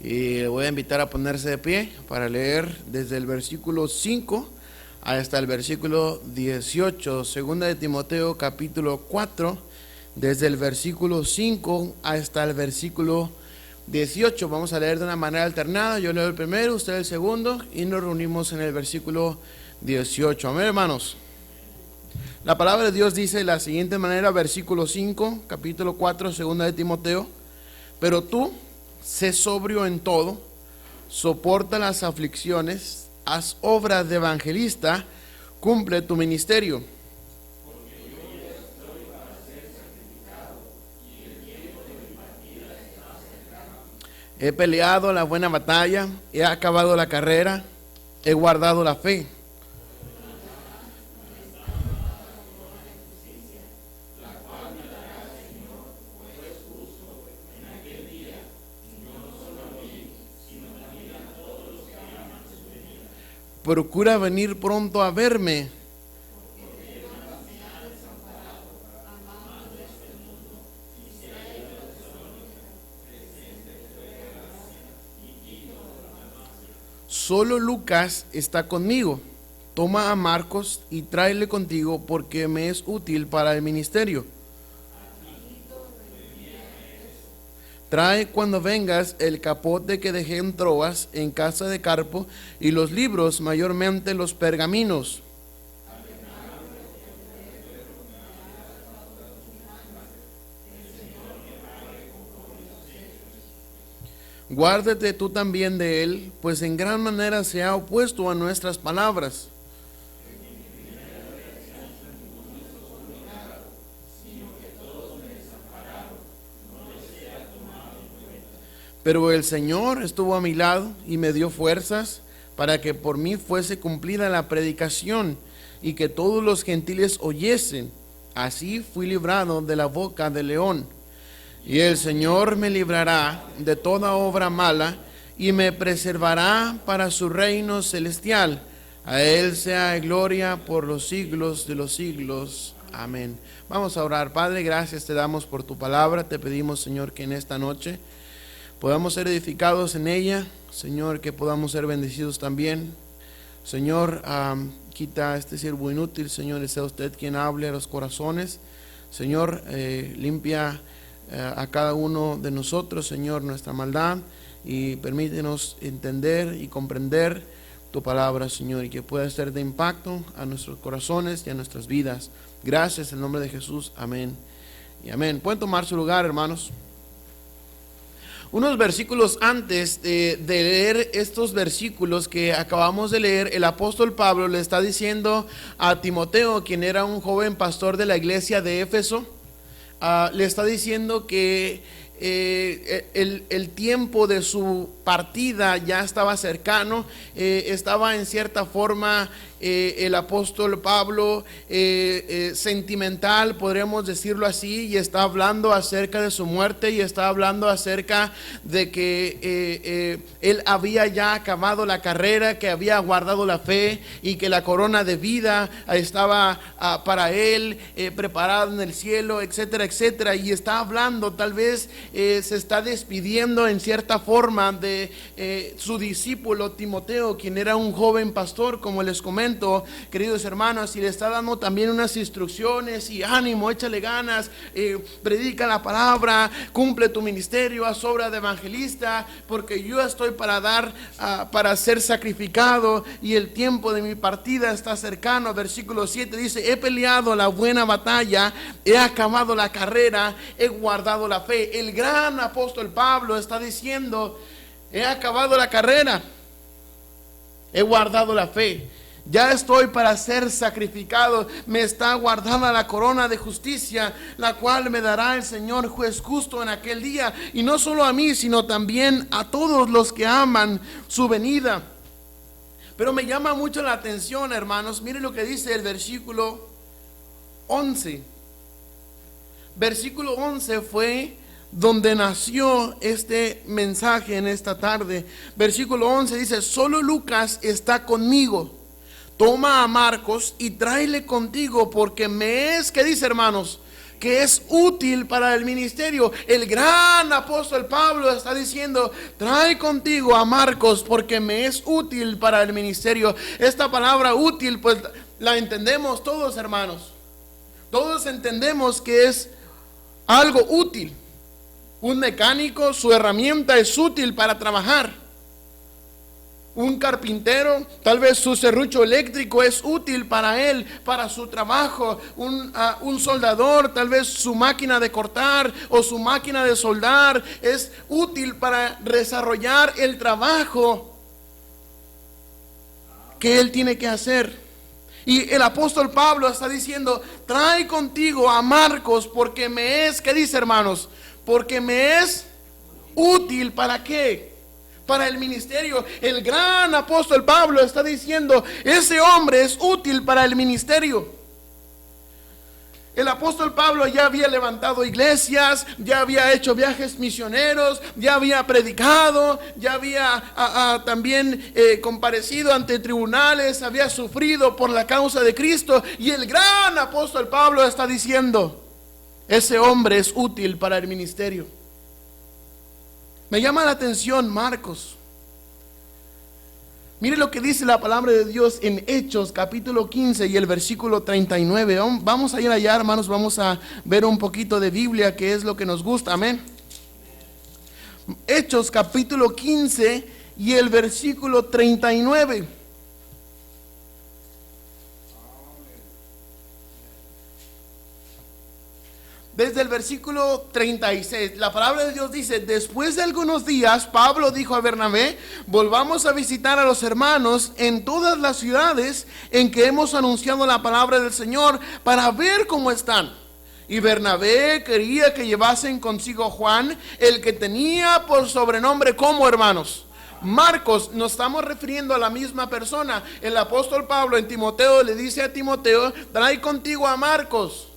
Y le voy a invitar a ponerse de pie para leer desde el versículo 5 hasta el versículo 18, segunda de Timoteo capítulo 4, desde el versículo 5 hasta el versículo 18. Vamos a leer de una manera alternada. Yo leo el primero, usted el segundo, y nos reunimos en el versículo 18. Amén, hermanos. La palabra de Dios dice de la siguiente manera, versículo 5, capítulo 4, segunda de Timoteo: pero tú, sé sobrio en todo, soporta las aflicciones, haz obras de evangelista, cumple tu ministerio. He peleado la buena batalla, he acabado la carrera, he guardado la fe. Procura venir pronto a verme. Solo Lucas está conmigo. Toma a Marcos y tráele contigo, porque me es útil para el ministerio. Trae cuando vengas el capote que dejé en Troas, en casa de Carpo, y los libros, mayormente los pergaminos. Guárdate tú también de él, pues en gran manera se ha opuesto a nuestras palabras. Pero el Señor estuvo a mi lado y me dio fuerzas para que por mí fuese cumplida la predicación y que todos los gentiles oyesen. Así fui librado de la boca del león. Y el Señor me librará de toda obra mala y me preservará para su reino celestial. A Él sea gloria por los siglos de los siglos. Amén. Vamos a orar. Padre, gracias te damos por tu palabra. Te pedimos, Señor, que en esta noche podamos ser edificados en ella, Señor, que podamos ser bendecidos también. Señor, quita este siervo inútil, Señor, y sea usted quien hable a los corazones. Señor, limpia a cada uno de nosotros, Señor, nuestra maldad, y permítenos entender y comprender tu palabra, Señor, y que pueda ser de impacto a nuestros corazones y a nuestras vidas. Gracias en el nombre de Jesús. Amén y amén. Pueden tomar su lugar, hermanos. Unos versículos antes de leer estos versículos que acabamos de leer, el apóstol Pablo le está diciendo a Timoteo, quien era un joven pastor de la iglesia de Éfeso, le está diciendo que el tiempo de su partida ya estaba cercano. Estaba en cierta forma el apóstol Pablo sentimental, podríamos decirlo así, y está hablando acerca de su muerte, y está hablando acerca de que él había ya acabado la carrera, que había guardado la fe, y que la corona de vida estaba para él preparada en el cielo, etcétera, etcétera. Y está hablando, tal vez se está despidiendo en cierta forma de su discípulo Timoteo, quien era un joven pastor, como les comento, queridos hermanos, y le está dando también unas instrucciones y ánimo, échale ganas, predica la palabra, cumple tu ministerio, haz obra de evangelista, porque yo estoy para ser sacrificado y el tiempo de mi partida está cercano. Versículo 7 dice: he peleado la buena batalla, he acabado la carrera, he guardado la fe. El gran apóstol Pablo está diciendo: he acabado la carrera, he guardado la fe, ya estoy para ser sacrificado, me está guardada la corona de justicia, la cual me dará el Señor juez justo en aquel día, y no solo a mí, sino también a todos los que aman su venida. Pero me llama mucho la atención, hermanos, miren lo que dice el versículo 11. Versículo 11 fue donde nació este mensaje en esta tarde. Versículo 11 dice: solo Lucas está conmigo. Toma a Marcos y tráele contigo, porque me es, ¿qué dice, hermanos? que es útil para el ministerio. El gran apóstol Pablo está diciendo: trae contigo a Marcos porque me es útil para el ministerio. Esta palabra útil, pues la entendemos todos, hermanos. Todos entendemos que es algo útil. Un mecánico, su herramienta es útil para trabajar. Un carpintero, tal vez su serrucho eléctrico es útil para él, para su trabajo. Un soldador, tal vez su máquina de cortar o su máquina de soldar es útil para desarrollar el trabajo que él tiene que hacer. Y el apóstol Pablo está diciendo: trae contigo a Marcos porque me es, ¿qué dice, hermanos? Porque me es útil. ¿Para qué? Para el ministerio. El gran apóstol Pablo está diciendo: ese hombre es útil para el ministerio. El apóstol Pablo ya había levantado iglesias, ya había hecho viajes misioneros, ya había predicado, ya había también comparecido ante tribunales, había sufrido por la causa de Cristo. Y el gran apóstol Pablo está diciendo: ese hombre es útil para el ministerio. Me llama la atención Marcos. Mire lo que dice la palabra de Dios en Hechos capítulo 15 y el versículo 39. Vamos a ir allá, hermanos, vamos a ver un poquito de Biblia, que es lo que nos gusta, amén. Hechos capítulo 15 y el versículo 39. Desde el versículo 36, la palabra de Dios dice: después de algunos días, Pablo dijo a Bernabé: volvamos a visitar a los hermanos en todas las ciudades en que hemos anunciado la palabra del Señor, para ver cómo están. Y Bernabé quería que llevasen consigo a Juan, el que tenía por sobrenombre, ¿cómo, hermanos? Marcos. Nos estamos refiriendo a la misma persona. El apóstol Pablo en Timoteo le dice a Timoteo: trae contigo a Marcos.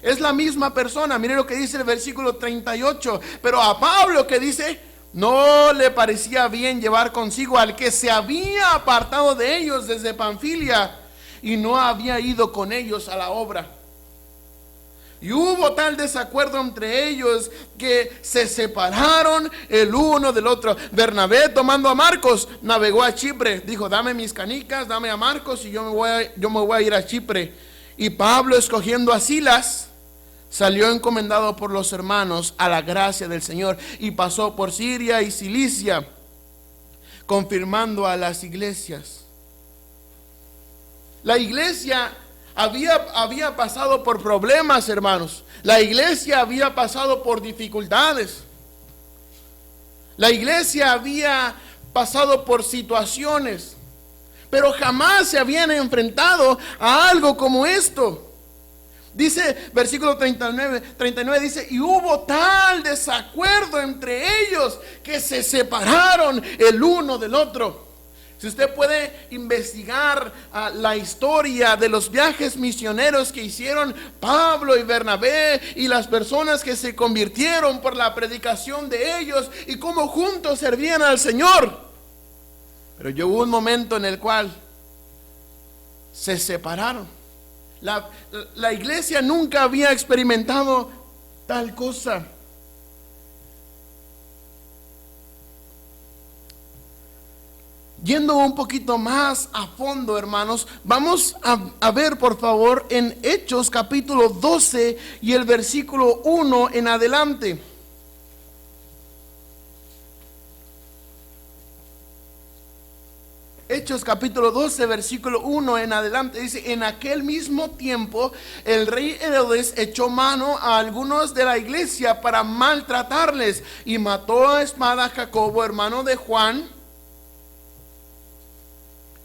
Es la misma persona. Mire lo que dice el versículo 38. Pero a Pablo, que dice, no le parecía bien llevar consigo al que se había apartado de ellos desde Panfilia y no había ido con ellos a la obra. Y hubo tal desacuerdo entre ellos que se separaron el uno del otro. Bernabé, tomando a Marcos, navegó a Chipre. Dijo: dame mis canicas, dame a Marcos y yo me voy a ir a Chipre. Y Pablo, escogiendo a Silas, salió encomendado por los hermanos a la gracia del Señor, y pasó por Siria y Cilicia, confirmando a las iglesias. La iglesia había pasado por problemas, hermanos. La iglesia había pasado por dificultades. La iglesia había pasado por situaciones, pero jamás se habían enfrentado a algo como esto. Dice, versículo 39 dice: y hubo tal desacuerdo entre ellos que se separaron el uno del otro. Si usted puede investigar la historia de los viajes misioneros que hicieron Pablo y Bernabé, y las personas que se convirtieron por la predicación de ellos, y cómo juntos servían al Señor. Pero llegó un momento en el cual se separaron. La iglesia nunca había experimentado tal cosa. Yendo un poquito más a fondo, hermanos, vamos a ver, por favor, en Hechos capítulo 12 y el versículo 1 en adelante. Hechos capítulo 12, versículo 1 en adelante, dice: en aquel mismo tiempo el rey Herodes echó mano a algunos de la iglesia para maltratarles, y mató a espada a Jacobo, hermano de Juan.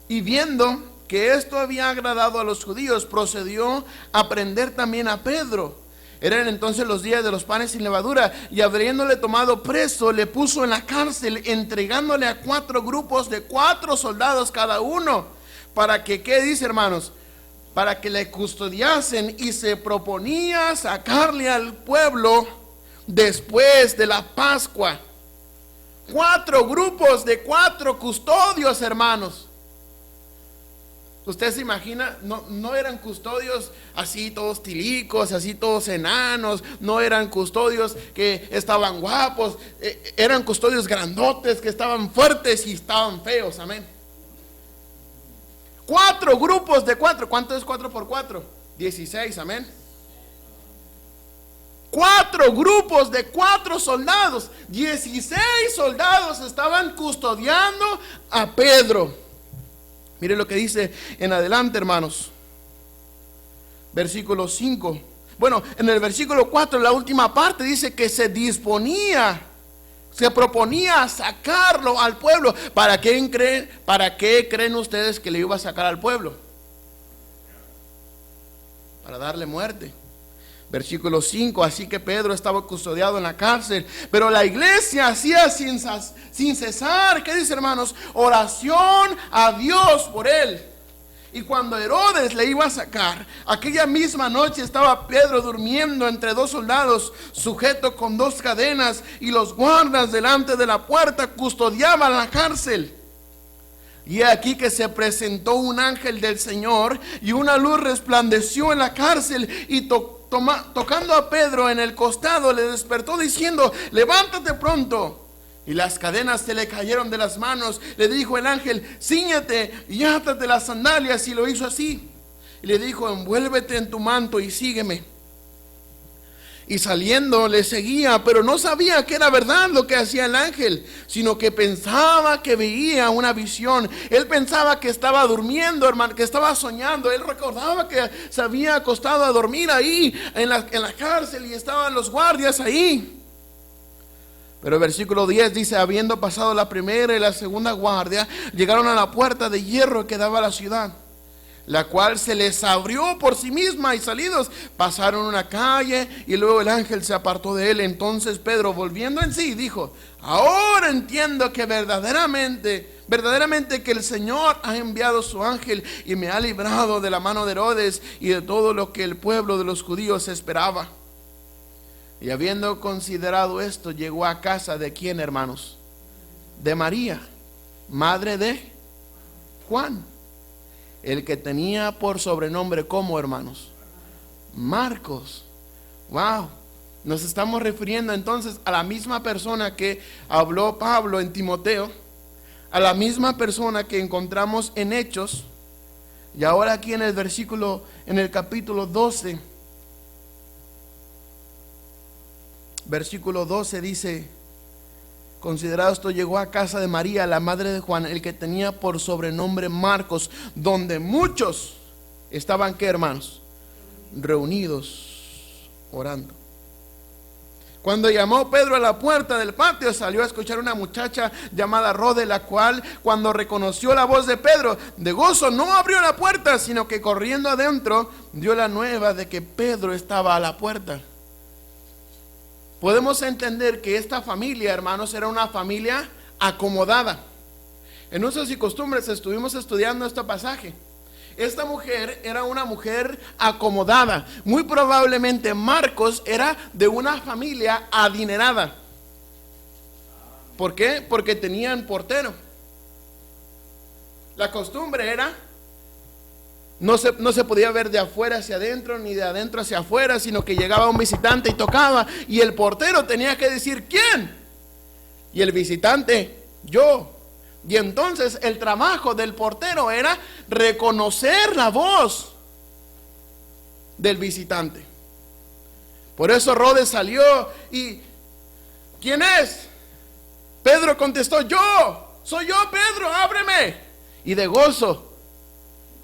Y viendo que esto había agradado a los judíos, procedió a prender también a Pedro. Eran entonces los días de los panes sin levadura, y habiéndole tomado preso, le puso en la cárcel, entregándole a 4 grupos de 4 soldados cada uno, para que, ¿qué dice, hermanos? Para que le custodiasen, y se proponía sacarle al pueblo después de la Pascua. 4 grupos de 4 custodios, hermanos. Usted se imagina, no eran custodios así todos tilicos, así todos enanos, no eran custodios que estaban guapos, eran custodios grandotes que estaban fuertes y estaban feos, amén. 4 grupos de 4, ¿cuánto es 4 por 4? 16, amén. 4 grupos de 4 soldados, 16 soldados estaban custodiando a Pedro. Mire lo que dice en adelante, hermanos. Versículo 5. Bueno, en el versículo 4, la última parte, dice que se proponía a sacarlo al pueblo. ¿Para qué creen ustedes que le iba a sacar al pueblo? Para darle muerte. Versículo 5, así que Pedro estaba custodiado en la cárcel, pero la iglesia hacía sin cesar, ¿qué dice, hermanos? Oración a Dios por él. Y cuando Herodes le iba a sacar, aquella misma noche estaba Pedro durmiendo entre 2 soldados, sujeto con 2 cadenas, y los guardas delante de la puerta custodiaban la cárcel. Y aquí que se presentó un ángel del Señor, y una luz resplandeció en la cárcel, y tocando a Pedro en el costado, le despertó diciendo: levántate pronto. Y las cadenas se le cayeron de las manos. Le dijo el ángel: cíñete y átate las sandalias. Y lo hizo así. Y le dijo: envuélvete en tu manto y sígueme. Y saliendo le seguía, pero no sabía que era verdad lo que hacía el ángel, sino que pensaba que veía una visión. Él pensaba que estaba durmiendo, hermano, que estaba soñando. Él recordaba que se había acostado a dormir ahí en la cárcel y estaban los guardias ahí. Pero el versículo 10 dice: habiendo pasado la primera y la segunda guardia, llegaron a la puerta de hierro que daba a la ciudad, la cual se les abrió por sí misma, y salidos pasaron una calle, y luego el ángel se apartó de él. Entonces Pedro, volviendo en sí, dijo: ahora entiendo que verdaderamente que el Señor ha enviado su ángel y me ha librado de la mano de Herodes y de todo lo que el pueblo de los judíos esperaba. Y habiendo considerado esto, llegó a casa de ¿quién, hermanos? De María, madre de Juan, el que tenía por sobrenombre, ¿cómo, hermanos? Marcos. Wow. Nos estamos refiriendo entonces a la misma persona que habló Pablo en Timoteo, a la misma persona que encontramos en Hechos. Y ahora aquí en el capítulo 12, versículo 12 dice: considerado esto, llegó a casa de María, la madre de Juan, el que tenía por sobrenombre Marcos, donde muchos estaban, ¿qué, hermanos? Reunidos, orando. Cuando llamó Pedro a la puerta del patio, salió a escuchar una muchacha llamada Rode, la cual, cuando reconoció la voz de Pedro, de gozo no abrió la puerta, sino que corriendo adentro dio la nueva de que Pedro estaba a la puerta. Podemos entender que esta familia, hermanos, era una familia acomodada. En usos y costumbres estuvimos estudiando este pasaje. Esta mujer era una mujer acomodada. Muy probablemente Marcos era de una familia adinerada. ¿Por qué? Porque tenían portero. La costumbre era: no se podía ver de afuera hacia adentro, ni de adentro hacia afuera, sino que llegaba un visitante y tocaba, y el portero tenía que decir: ¿quién? Y el visitante: yo. Y entonces el trabajo del portero era reconocer la voz del visitante. Por eso Rode salió y: ¿quién es? Pedro contestó: yo, soy yo, Pedro, ábreme. Y de gozo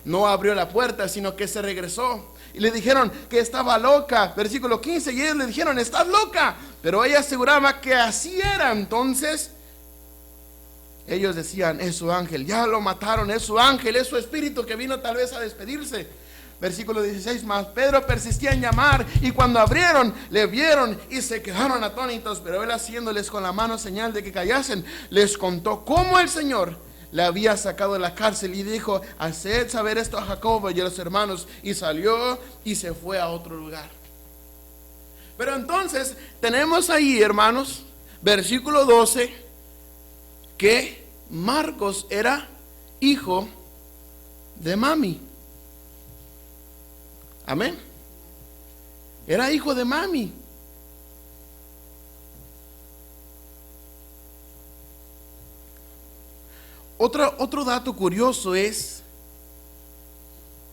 no abrió la puerta, sino que se regresó. Y le dijeron que estaba loca. Versículo 15, y ellos le dijeron: estás loca. Pero ella aseguraba que así era. Entonces ellos decían: es su ángel, ya lo mataron, es su ángel, es su espíritu que vino tal vez a despedirse. Versículo 16, más Pedro persistía en llamar, y cuando abrieron, le vieron y se quedaron atónitos. Pero él, haciéndoles con la mano señal de que callasen, les contó cómo el Señor le había sacado de la cárcel, y dijo: haced saber esto a Jacobo y a los hermanos. Y salió y se fue a otro lugar. Pero entonces tenemos ahí, hermanos, versículo 12, que Marcos era hijo de mami. Amén. Era hijo de mami. Otro dato curioso es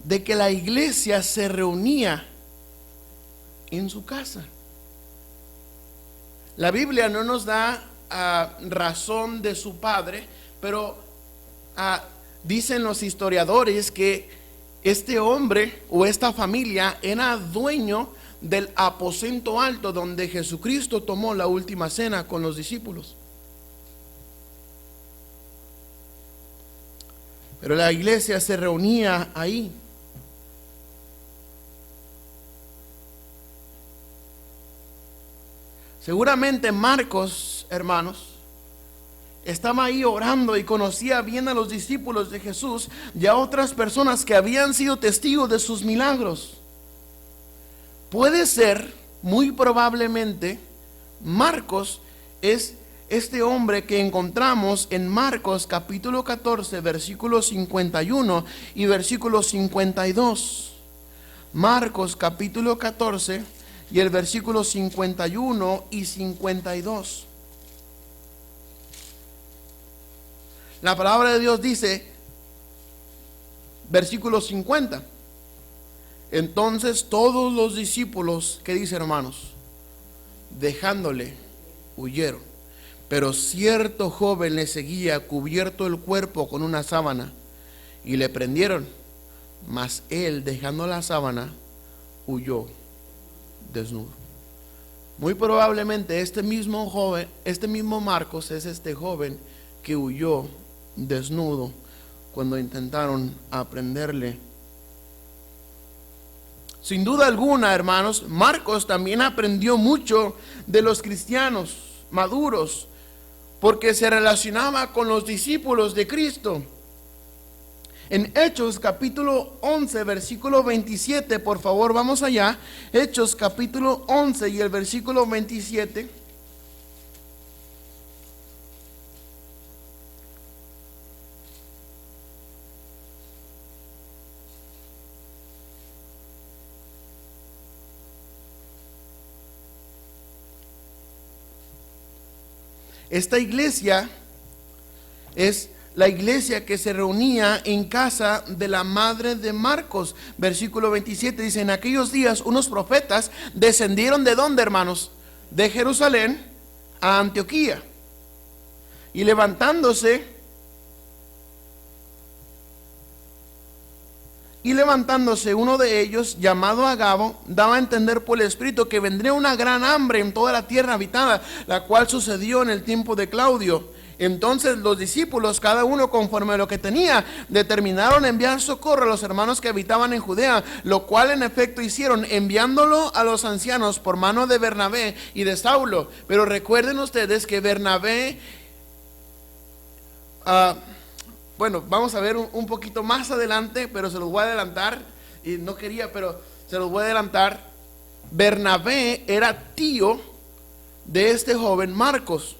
de que la iglesia se reunía en su casa. La Biblia no nos da razón de su padre, pero dicen los historiadores que este hombre o esta familia era dueño del aposento alto donde Jesucristo tomó la última cena con los discípulos. Pero la iglesia se reunía ahí. Seguramente Marcos, hermanos, estaba ahí orando y conocía bien a los discípulos de Jesús y a otras personas que habían sido testigos de sus milagros. Puede ser, muy probablemente, Marcos es este hombre que encontramos en Marcos capítulo 14, versículo 51 y versículo 52. Marcos capítulo 14 y el versículo 51 y 52. La palabra de Dios dice, versículo 50. Entonces todos los discípulos, ¿qué dice, hermanos? Dejándole, huyeron. Pero cierto joven le seguía cubierto el cuerpo con una sábana y le prendieron, mas él, dejando la sábana, huyó desnudo. Muy probablemente este mismo joven, este mismo Marcos es este joven que huyó desnudo cuando intentaron aprenderle. Sin duda alguna, hermanos, Marcos también aprendió mucho de los cristianos maduros, porque se relacionaba con los discípulos de Cristo. En Hechos capítulo 11, versículo 27, por favor, vamos allá. Hechos capítulo 11 y el versículo 27. Esta iglesia es la iglesia que se reunía en casa de la madre de Marcos. Versículo 27 dice, en aquellos días unos profetas descendieron ¿de dónde, hermanos? De Jerusalén a Antioquía. Y levantándose uno de ellos, llamado Agabo, daba a entender por el Espíritu que vendría una gran hambre en toda la tierra habitada, la cual sucedió en el tiempo de Claudio. Entonces los discípulos, cada uno conforme a lo que tenía, determinaron enviar socorro a los hermanos que habitaban en Judea, lo cual en efecto hicieron, enviándolo a los ancianos por mano de Bernabé y de Saulo. Pero recuerden ustedes que Bernabé, bueno, vamos a ver un poquito más adelante, pero se los voy a adelantar, y no quería, pero se los voy a adelantar. Bernabé era tío de este joven Marcos,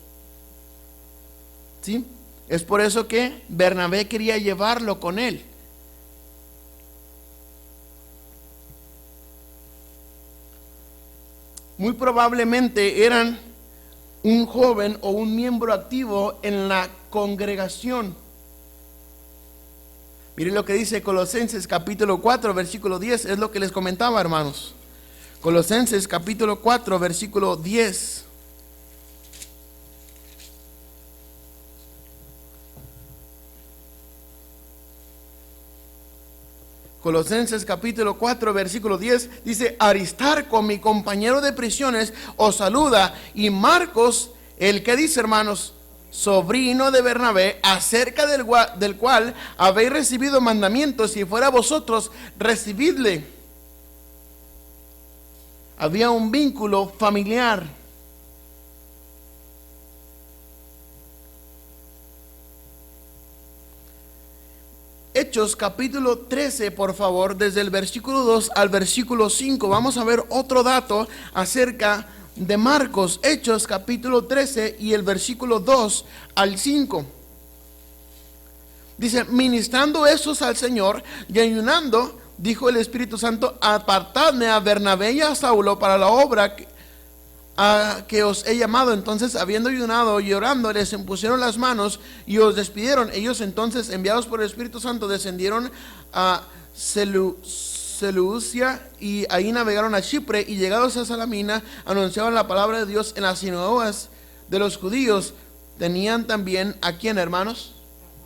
¿sí? Es por eso que Bernabé quería llevarlo con él. Muy probablemente eran un joven o un miembro activo en la congregación. Miren lo que dice Colosenses capítulo 4, versículo 10, es lo que les comentaba, hermanos. Colosenses capítulo 4, versículo 10. Colosenses capítulo 4, versículo 10 dice, Aristarco, mi compañero de prisiones, os saluda, y Marcos, el que dice, hermanos, sobrino de Bernabé, acerca del cual habéis recibido mandamientos, si fuera vosotros, recibidle. Había un vínculo familiar. Hechos capítulo 13, por favor, desde el versículo 2 al versículo 5, vamos a ver otro dato acerca de Marcos. Hechos capítulo 13 y el versículo 2 al 5. Dice, ministrando esos al Señor y ayunando, dijo el Espíritu Santo, apartadme a Bernabé y a Saulo para la obra a que os he llamado. Entonces, habiendo ayunado y orando, les impusieron las manos y os despidieron. Ellos entonces, enviados por el Espíritu Santo, descendieron a Seleucia y ahí navegaron a Chipre, y llegados a Salamina anunciaban la palabra de Dios en las sinagogas de los judíos. Tenían también ¿a quién, hermanos?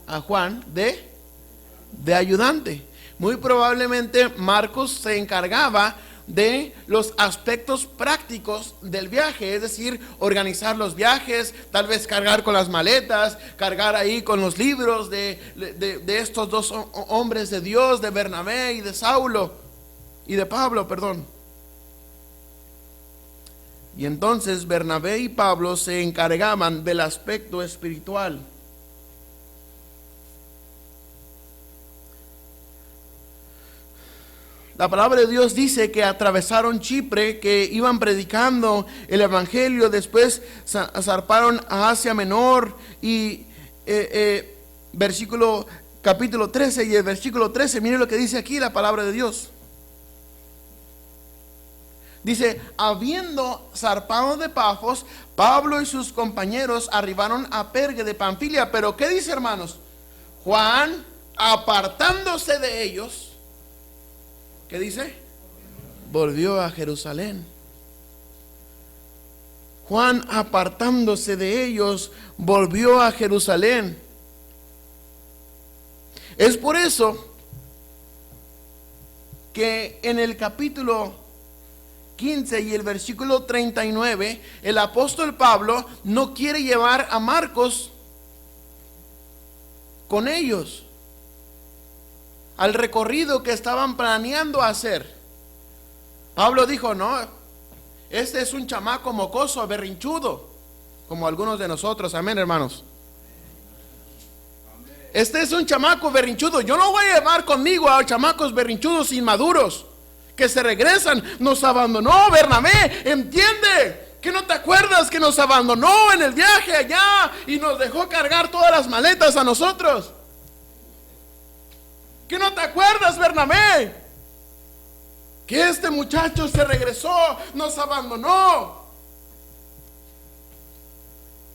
A Juan de ayudante. Muy probablemente Marcos se encargaba de los aspectos prácticos del viaje, es decir, organizar los viajes, tal vez cargar con las maletas, cargar ahí con los libros de estos dos hombres de Dios, de Bernabé y de Saulo, y de Pablo, perdón. Y entonces Bernabé y Pablo se encargaban del aspecto espiritual. La palabra de Dios dice que atravesaron Chipre, que iban predicando el evangelio, después zarparon a Asia Menor y capítulo 13 y el versículo 13, miren lo que dice aquí la palabra de Dios. Dice, habiendo zarpado de Pafos, Pablo y sus compañeros arribaron a Perge de Panfilia. Pero ¿qué dice, hermanos? Juan, apartándose de ellos, ¿qué dice? Volvió a Jerusalén. Juan, apartándose de ellos, volvió a Jerusalén. Es por eso que en el capítulo 15 y el versículo 39, el apóstol Pablo no quiere llevar a Marcos con ellos al recorrido que estaban planeando hacer. Pablo dijo, no, este es un chamaco mocoso, berrinchudo, como algunos de nosotros, amén, hermanos. Este es un chamaco berrinchudo, yo no voy a llevar conmigo a chamacos berrinchudos inmaduros que se regresan. Nos abandonó Bernabé, entiende que no te acuerdas que nos abandonó en el viaje allá y nos dejó cargar todas las maletas a nosotros. ¿Que no te acuerdas, Bernabé? Que este muchacho se regresó, nos abandonó.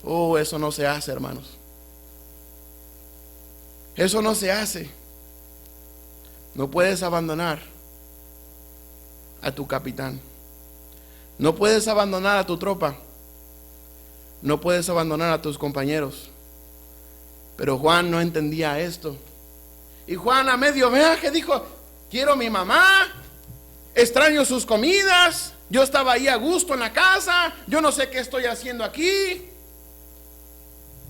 Oh, eso no se hace, hermanos. Eso no se hace. No puedes abandonar a tu capitán. No puedes abandonar a tu tropa. No puedes abandonar a tus compañeros. Pero Juan no entendía esto. Y Juan a medio viaje dijo, quiero a mi mamá, extraño sus comidas, yo estaba ahí a gusto en la casa, yo no sé qué estoy haciendo aquí.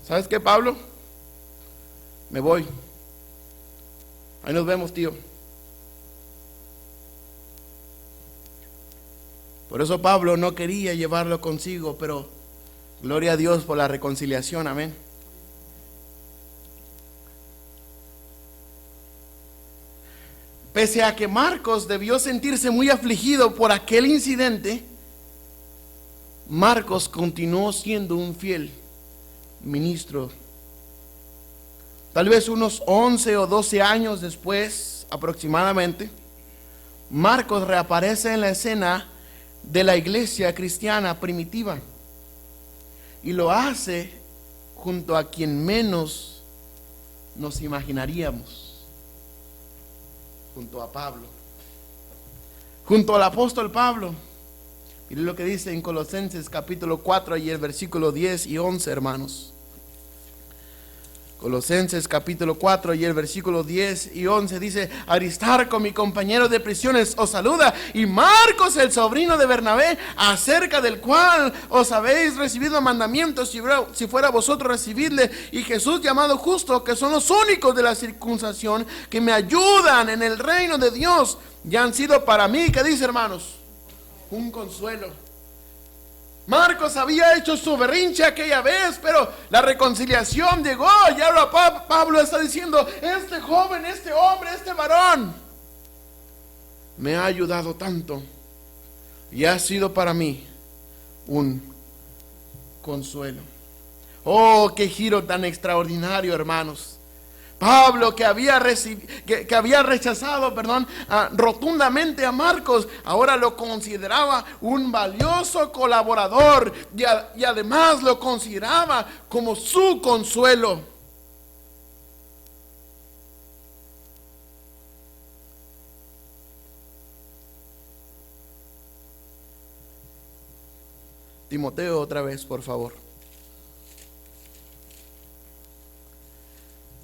¿Sabes qué, Pablo? Me voy. Ahí nos vemos, tío. Por eso Pablo no quería llevarlo consigo, pero gloria a Dios por la reconciliación, amén. Pese a que Marcos debió sentirse muy afligido por aquel incidente, Marcos continuó siendo un fiel ministro. Tal vez unos 11 o 12 años después, aproximadamente, Marcos reaparece en la escena de la iglesia cristiana primitiva y lo hace junto a quien menos nos imaginaríamos. Junto a Pablo, junto al apóstol Pablo. Miren lo que dice en Colosenses capítulo 4 y el versículo 10 y 11, hermanos. Colosenses capítulo 4 y el versículo 10 y 11 dice, Aristarco, mi compañero de prisiones, os saluda, y Marcos, el sobrino de Bernabé, acerca del cual os habéis recibido mandamientos, si fuera vosotros recibidle, y Jesús llamado Justo, que son los únicos de la circuncisión que me ayudan en el reino de Dios, ya han sido para mí, ¿qué dice, hermanos? Un consuelo. Marcos había hecho su berrinche aquella vez, pero la reconciliación llegó y ahora Pablo está diciendo, este joven, este hombre, este varón me ha ayudado tanto y ha sido para mí un consuelo. Oh, qué giro tan extraordinario, hermanos. Pablo, que había rechazado, rotundamente a Marcos, ahora lo consideraba un valioso colaborador y además lo consideraba como su consuelo. Timoteo, otra vez, por favor.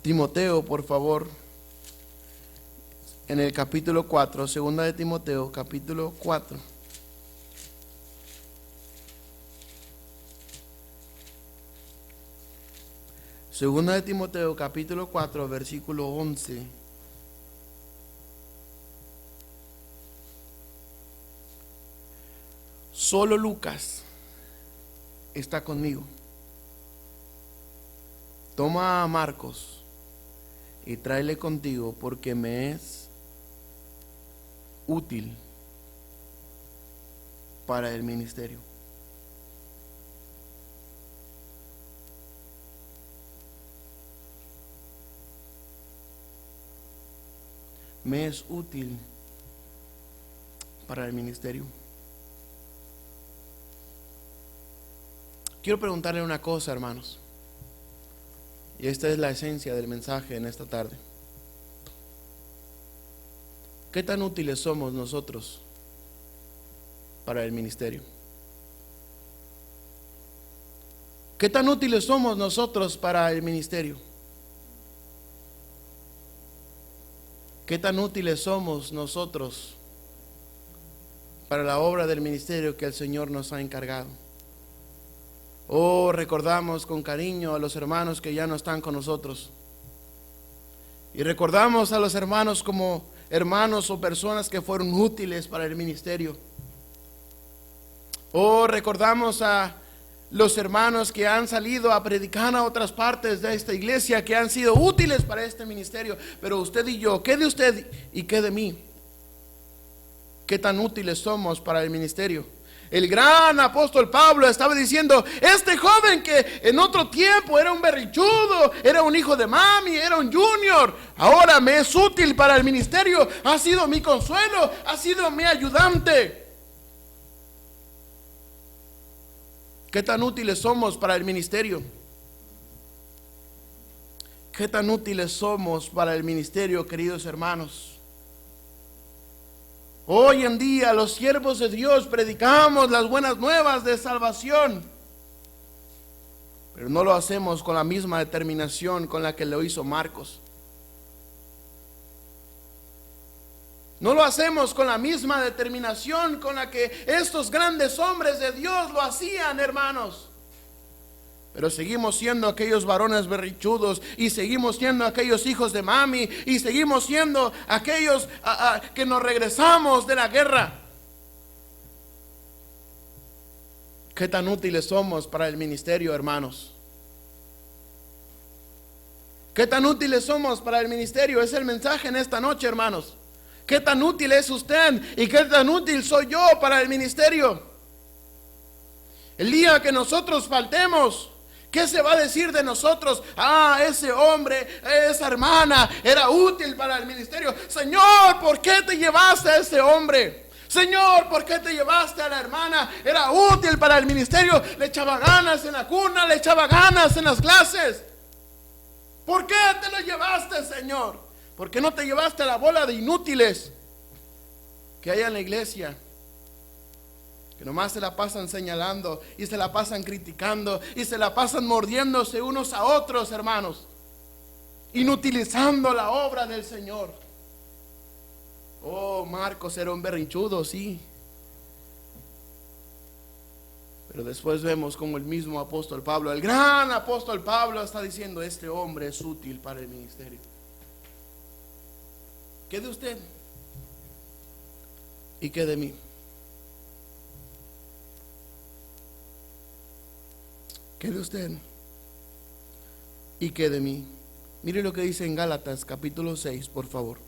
Timoteo, por favor, en el capítulo 4, segunda de Timoteo, capítulo 4. Segunda de Timoteo, capítulo 4, versículo 11. Solo Lucas está conmigo. Toma a Marcos y tráele contigo, porque me es útil para el ministerio. Me es útil para el ministerio. Quiero preguntarle una cosa, hermanos, y esta es la esencia del mensaje en esta tarde. ¿Qué tan útiles somos nosotros para el ministerio? ¿Qué tan útiles somos nosotros para el ministerio? ¿Qué tan útiles somos nosotros para la obra del ministerio que el Señor nos ha encargado? Oh, recordamos con cariño a los hermanos que ya no están con nosotros. Y recordamos a los hermanos como hermanos o personas que fueron útiles para el ministerio. Oh, recordamos a los hermanos que han salido a predicar a otras partes de esta iglesia, que han sido útiles para este ministerio. Pero usted y yo, ¿qué de usted y qué de mí? ¿Qué tan útiles somos para el ministerio? El gran apóstol Pablo estaba diciendo: este joven que en otro tiempo era un berrichudo, era un hijo de mami, era un junior, ahora me es útil para el ministerio, ha sido mi consuelo, ha sido mi ayudante. ¿Qué tan útiles somos para el ministerio? ¿Qué tan útiles somos para el ministerio, queridos hermanos? Hoy en día los siervos de Dios predicamos las buenas nuevas de salvación, pero no lo hacemos con la misma determinación con la que lo hizo Marcos. No lo hacemos con la misma determinación con la que estos grandes hombres de Dios lo hacían, hermanos. Pero seguimos siendo aquellos varones berrichudos, y seguimos siendo aquellos hijos de mami, y seguimos siendo aquellos que nos regresamos de la guerra. ¿Qué tan útiles somos para el ministerio, hermanos? ¿Qué tan útiles somos para el ministerio? Es el mensaje en esta noche, hermanos. ¿Qué tan útil es usted y qué tan útil soy yo para el ministerio? El día que nosotros faltemos, ¿qué se va a decir de nosotros? Ah, ese hombre, esa hermana era útil para el ministerio. Señor, ¿por qué te llevaste a ese hombre? Señor, ¿por qué te llevaste a la hermana? Era útil para el ministerio, le echaba ganas en la cuna, le echaba ganas en las clases. ¿Por qué te lo llevaste, Señor? ¿Por qué no te llevaste a la bola de inútiles que hay en la iglesia? Que nomás se la pasan señalando y se la pasan criticando y se la pasan mordiéndose unos a otros, hermanos, inutilizando la obra del Señor. Oh, Marcos era un berrinchudo, sí, pero después vemos como el mismo apóstol Pablo, el gran apóstol Pablo, está diciendo: este hombre es útil para el ministerio. ¿Qué de usted y qué de mí? ¿Qué de usted y qué de mí? Mire lo que dice en Gálatas capítulo 6, por favor.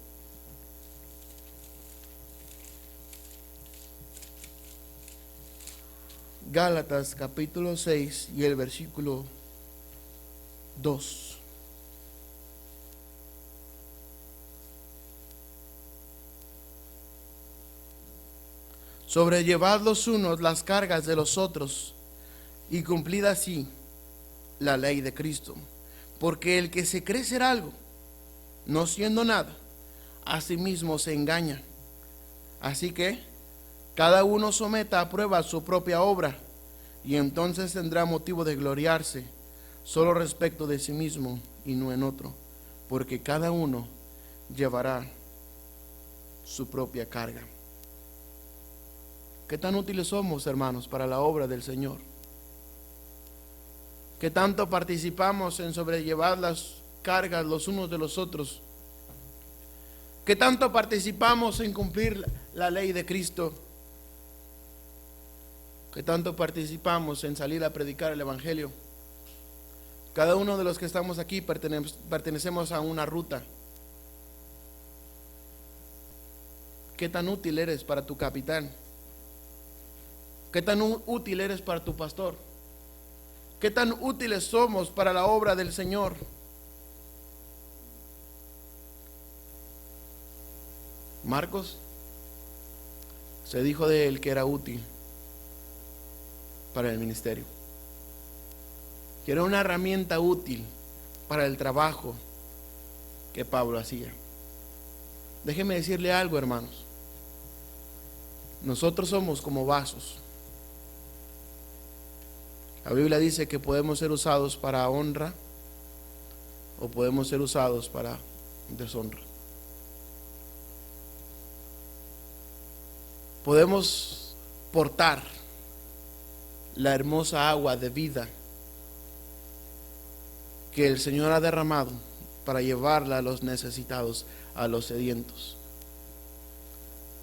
Gálatas capítulo 6 y el versículo 2. Sobrellevad los unos las cargas de los otros y cumplid así la ley de Cristo. Porque el que se cree ser algo, no siendo nada, a sí mismo se engaña. Así que cada uno someta a prueba su propia obra, y entonces tendrá motivo de gloriarse solo respecto de sí mismo y no en otro, porque cada uno llevará su propia carga. ¿Qué tan útiles somos, hermanos, para la obra del Señor? ¿Qué tanto participamos en sobrellevar las cargas los unos de los otros? ¿Qué tanto participamos en cumplir la ley de Cristo? ¿Qué tanto participamos en salir a predicar el Evangelio? Cada uno de los que estamos aquí pertenecemos a una ruta. ¿Qué tan útil eres para tu capitán? ¿Qué tan útil eres para tu pastor? ¿Qué tan útiles somos para la obra del Señor? Marcos, se dijo de él que era útil para el ministerio, que era una herramienta útil para el trabajo que Pablo hacía. Déjeme decirle algo, hermanos. Nosotros somos como vasos. La Biblia dice que podemos ser usados para honra o podemos ser usados para deshonra. Podemos portar la hermosa agua de vida que el Señor ha derramado para llevarla a los necesitados, a los sedientos,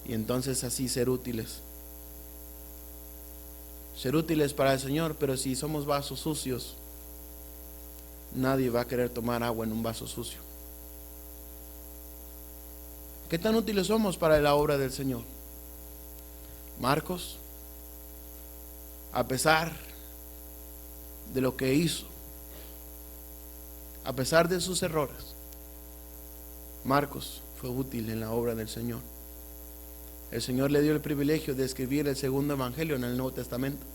y entonces así ser útiles para el Señor. Pero si somos vasos sucios, nadie va a querer tomar agua en un vaso sucio. ¿Qué tan útiles somos para la obra del Señor? Marcos, a pesar de lo que hizo, a pesar de sus errores, Marcos fue útil en la obra del Señor. El Señor le dio el privilegio de escribir el segundo evangelio en el Nuevo Testamento,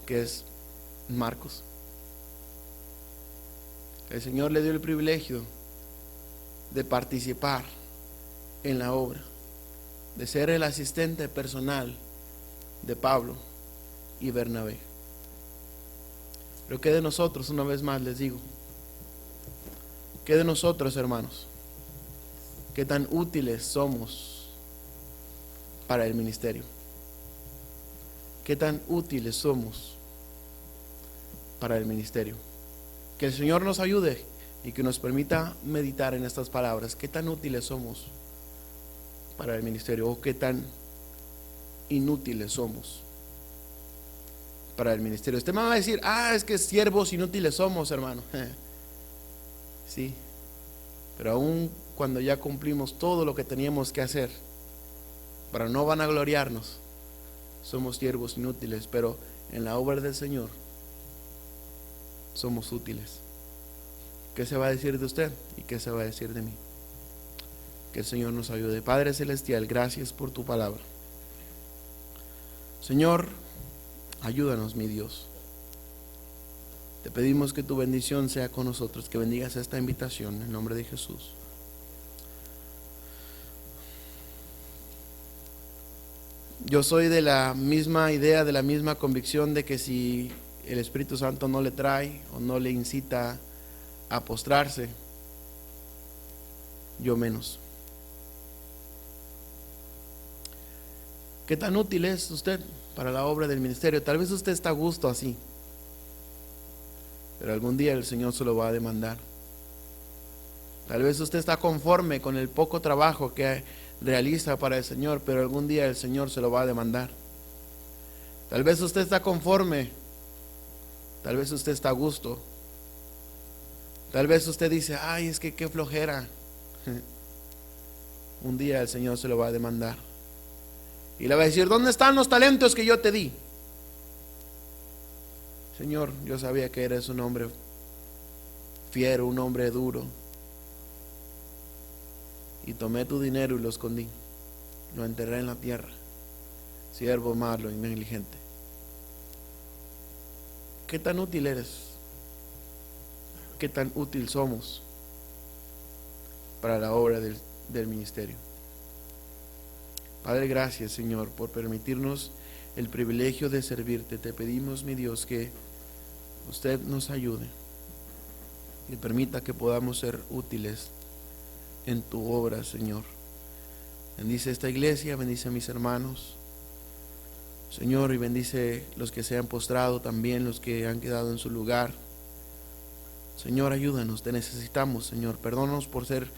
que es Marcos. El Señor le dio el privilegio de participar en la obra, de ser el asistente personal de Pablo y Bernabé. Pero ¿qué de nosotros? Una vez más les digo, ¿qué de nosotros, hermanos? ¿Qué tan útiles somos para el ministerio? ¿Qué tan útiles somos para el ministerio? Que el Señor nos ayude y que nos permita meditar en estas palabras. ¿Qué tan útiles somos para el ministerio? ¿O qué tan inútiles somos para el ministerio? Usted me va a decir, es que siervos inútiles somos, hermano. Sí, pero aún cuando ya cumplimos todo lo que teníamos que hacer, para no vanagloriarnos, somos siervos inútiles. Pero en la obra del Señor somos útiles. ¿Qué se va a decir de usted y qué se va a decir de mí? Que el Señor nos ayude. Padre Celestial, gracias por tu palabra. Señor, ayúdanos, mi Dios. Te pedimos que tu bendición sea con nosotros, que bendigas esta invitación en nombre de Jesús. Yo soy de la misma idea, de la misma convicción de que si el Espíritu Santo no le trae o no le incita a postrarse, yo menos. ¿Qué tan útil es usted para la obra del ministerio? Tal vez usted está a gusto así, pero algún día el Señor se lo va a demandar. Tal vez usted está conforme con el poco trabajo que realiza para el Señor, pero algún día el Señor se lo va a demandar. Tal vez usted está conforme, tal vez usted está a gusto, tal vez usted dice, es que qué flojera. Un día el Señor se lo va a demandar y le va a decir, ¿dónde están los talentos que yo te di? Señor, yo sabía que eres un hombre fiero, un hombre duro, y tomé tu dinero y lo escondí, lo enterré en la tierra. siervo malo y negligente. ¿Qué tan útil eres? ¿Qué tan útil somos para la obra del ministerio? Padre, gracias, Señor, por permitirnos el privilegio de servirte. Te pedimos, mi Dios, que usted nos ayude y permita que podamos ser útiles en tu obra, Señor. Bendice esta iglesia, bendice a mis hermanos, Señor, y bendice los que se han postrado, también los que han quedado en su lugar. Señor, ayúdanos, te necesitamos, Señor. Perdónanos por ser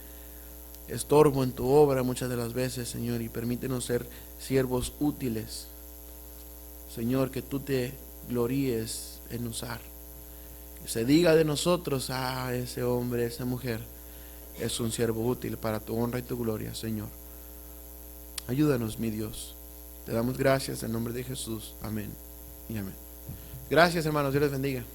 estorbo en tu obra muchas de las veces, Señor, y permítenos ser siervos útiles, Señor, que tú te gloríes en usar, que se diga de nosotros: ese hombre, esa mujer es un siervo útil para tu honra y tu gloria, Señor. Ayúdanos, mi Dios. Te damos gracias en nombre de Jesús. Amén y amén. Gracias, hermanos. Dios les bendiga.